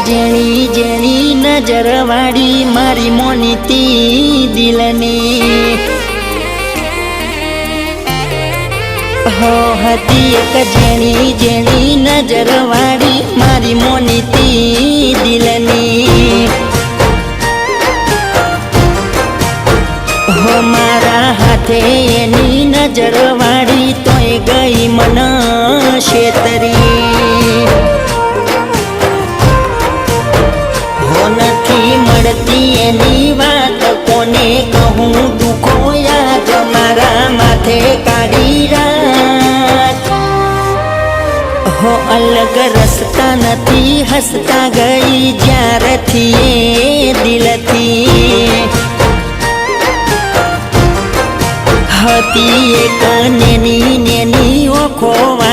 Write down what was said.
જેણી જેણી નજર વાળી મારી મોનીતી દિલની હો હતી એક જેણી જેણી નજર વાળી મારી મોનીતી દિલની હો મારા હાથે એની નજર વાળી તોય ગઈ મન શેતરી હો નથી મળતી એની વાત કોને કહું દુખો યાદ મારા માથે કાઢી રાત હો અલગ રસ્તા નથી હસતા ગઈ જ્યારથી એ દિલથી હતી એક નેની નેની ઓખો વાળી